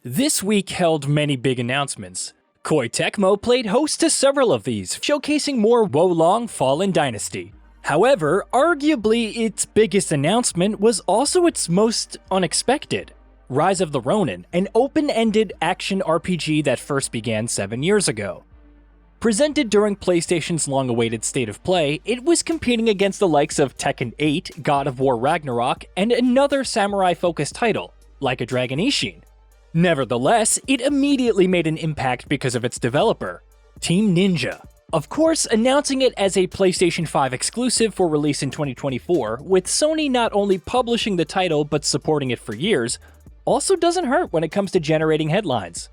This week held many big announcements. Koei Tecmo played host to several of these, showcasing more Wolong Fallen Dynasty. However, arguably its biggest announcement was also its most unexpected. Rise of the Ronin, an open-ended action RPG that first began 7 years ago. Presented during PlayStation's long-awaited State of Play, it was competing against the likes of Tekken 8, God of War Ragnarok, and another samurai-focused title, like a Dragon Ishin. Nevertheless, it immediately made an impact because of its developer, Team Ninja. Of course, announcing it as a PlayStation 5 exclusive for release in 2024, with Sony not only publishing the title but supporting it for years, also doesn't hurt when it comes to generating headlines.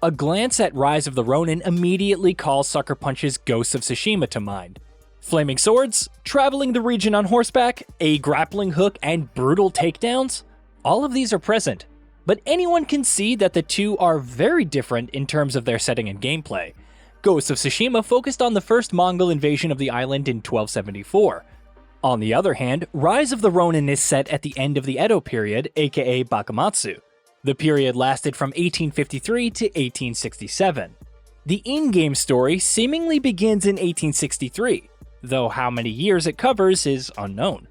A glance at Rise of the Ronin immediately calls Sucker Punch's Ghost of Tsushima to mind. Flaming swords, traveling the region on horseback, a grappling hook, and brutal takedowns? All of these are present. But anyone can see that the two are very different in terms of their setting and gameplay. Ghost of Tsushima focused on the first Mongol invasion of the island in 1274. On the other hand, Rise of the Ronin is set at the end of the Edo period, aka Bakumatsu. The period lasted from 1853 to 1867. The in-game story seemingly begins in 1863, though how many years it covers is unknown.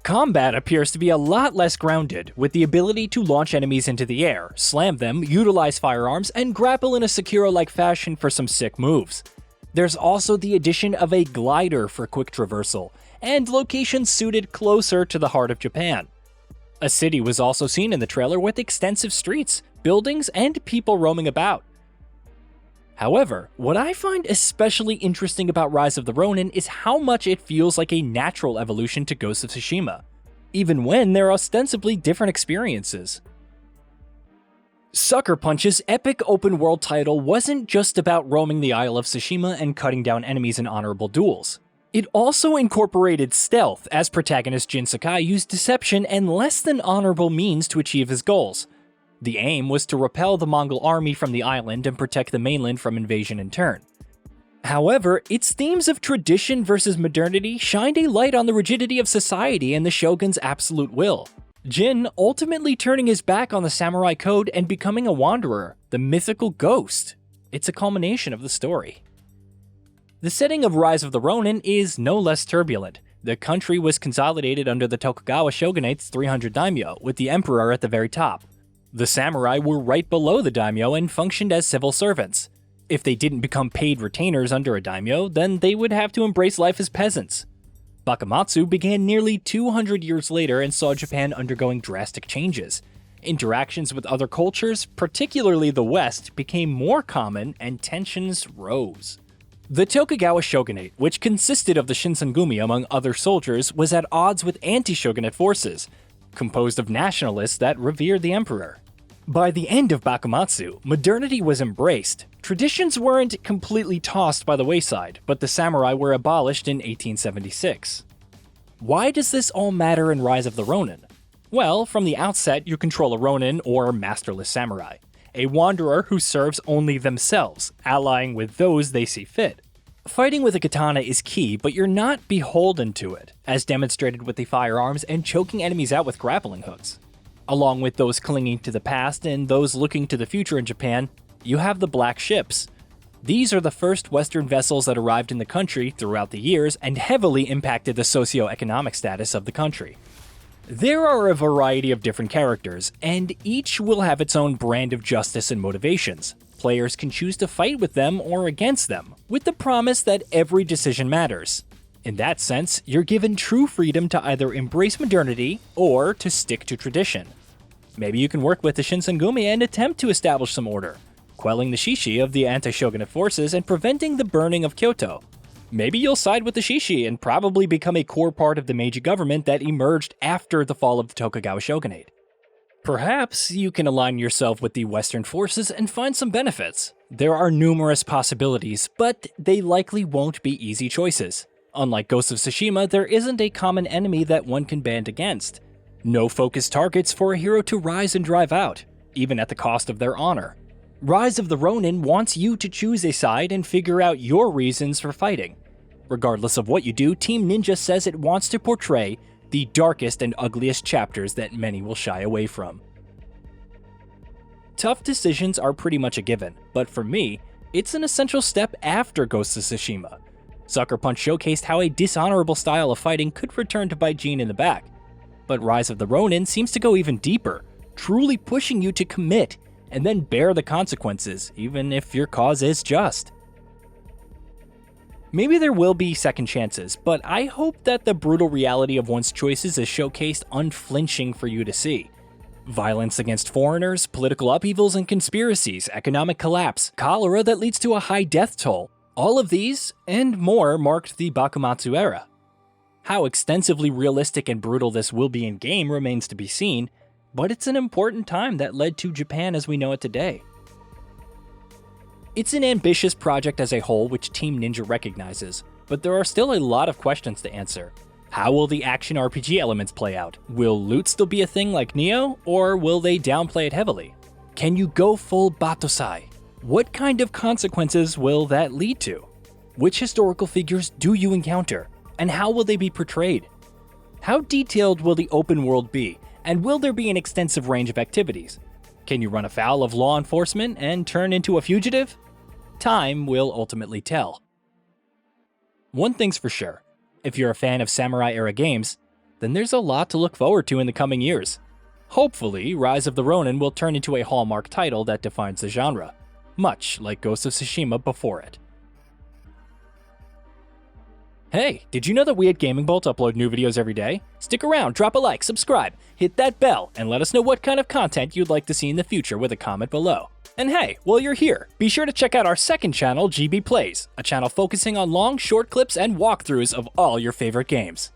Combat appears to be a lot less grounded, with the ability to launch enemies into the air, slam them, utilize firearms, and grapple in a Sekiro-like fashion for some sick moves. There's also the addition of a glider for quick traversal, and locations suited closer to the heart of Japan. A city was also seen in the trailer with extensive streets, buildings, and people roaming about. However, what I find especially interesting about Rise of the Ronin is how much it feels like a natural evolution to Ghost of Tsushima, even when they're ostensibly different experiences. Sucker Punch's epic open-world title wasn't just about roaming the Isle of Tsushima and cutting down enemies in honorable duels. It also incorporated stealth, as protagonist Jin Sakai used deception and less than honorable means to achieve his goals. The aim was to repel the Mongol army from the island and protect the mainland from invasion in turn. However, its themes of tradition versus modernity shined a light on the rigidity of society and the shogun's absolute will. Jin ultimately turning his back on the samurai code and becoming a wanderer, the mythical ghost. It's a culmination of the story. The setting of Rise of the Ronin is no less turbulent. The country was consolidated under the Tokugawa shogunate's 300 daimyo, with the emperor at the very top. The samurai were right below the daimyo and functioned as civil servants. If they didn't become paid retainers under a daimyo, then they would have to embrace life as peasants. Bakumatsu began nearly 200 years later and saw Japan undergoing drastic changes. Interactions with other cultures, particularly the West, became more common and tensions rose. The Tokugawa shogunate, which consisted of the Shinsengumi among other soldiers, was at odds with anti-shogunate forces, composed of nationalists that revered the emperor. By the end of Bakumatsu, modernity was embraced. Traditions weren't completely tossed by the wayside, but the samurai were abolished in 1876. Why does this all matter in Rise of the Ronin? Well, from the outset, you control a Ronin, or masterless samurai, a wanderer who serves only themselves, allying with those they see fit. Fighting with a katana is key, but you're not beholden to it, as demonstrated with the firearms and choking enemies out with grappling hooks. Along with those clinging to the past and those looking to the future in Japan, you have the Black Ships. These are the first Western vessels that arrived in the country throughout the years and heavily impacted the socio-economic status of the country. There are a variety of different characters, and each will have its own brand of justice and motivations. Players can choose to fight with them or against them, with the promise that every decision matters. In that sense, you're given true freedom to either embrace modernity or to stick to tradition. Maybe you can work with the Shinsengumi and attempt to establish some order, quelling the Shishi of the anti-shogunate forces and preventing the burning of Kyoto. Maybe you'll side with the Shishi and probably become a core part of the Meiji government that emerged after the fall of the Tokugawa shogunate. Perhaps you can align yourself with the Western forces and find some benefits. There are numerous possibilities, but they likely won't be easy choices. Unlike Ghost of Tsushima, there isn't a common enemy that one can band against. No focused targets for a hero to rise and drive out, even at the cost of their honor. Rise of the Ronin wants you to choose a side and figure out your reasons for fighting. Regardless of what you do, Team Ninja says it wants to portray the darkest and ugliest chapters that many will shy away from. Tough decisions are pretty much a given, but for me, it's an essential step after Ghost of Tsushima. Sucker Punch showcased how a dishonorable style of fighting could return to bite Gene in the back. But Rise of the Ronin seems to go even deeper, truly pushing you to commit and then bear the consequences, even if your cause is just. Maybe there will be second chances, but I hope that the brutal reality of one's choices is showcased unflinching for you to see. Violence against foreigners, political upheavals and conspiracies, economic collapse, cholera that leads to a high death toll. All of these, and more, marked the Bakumatsu era. How extensively realistic and brutal this will be in-game remains to be seen, but it's an important time that led to Japan as we know it today. It's an ambitious project as a whole, which Team Ninja recognizes, but there are still a lot of questions to answer. How will the action RPG elements play out? Will loot still be a thing like Nioh, or will they downplay it heavily? Can you go full Batosai? What kind of consequences will that lead to? Which historical figures do you encounter, and how will they be portrayed? How detailed will the open world be, and will there be an extensive range of activities? Can you run afoul of law enforcement and turn into a fugitive? Time will ultimately tell. One thing's for sure, if you're a fan of samurai-era games, then there's a lot to look forward to in the coming years. Hopefully, Rise of the Ronin will turn into a Hallmark title that defines the genre, much like Ghost of Tsushima before it. Hey, did you know that we at Gaming Bolt upload new videos every day? Stick around, drop a like, subscribe, hit that bell, and let us know what kind of content you'd like to see in the future with a comment below. And hey, while you're here, be sure to check out our second channel, GB Plays, a channel focusing on long, short clips and walkthroughs of all your favorite games.